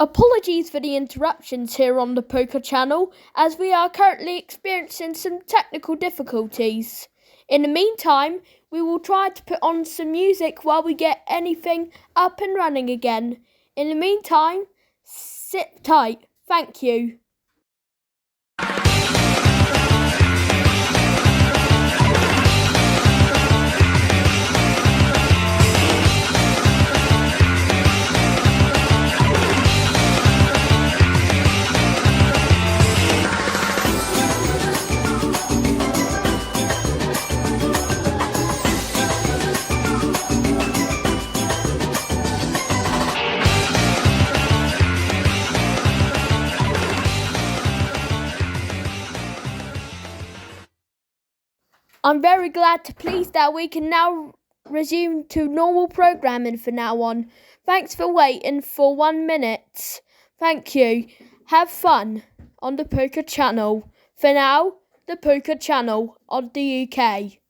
Apologies for the interruptions here on the Pucca channel, as we are currently experiencing some technical difficulties. In the meantime, we will try to put on some music while we get anything up and running again. In the meantime, sit tight. Thank you. I'm very glad to please that we can now resume to normal programming from now on. Thanks for waiting for 1 minute. Thank you. Have fun on the Pucca channel. For now, the Pucca channel on the UK.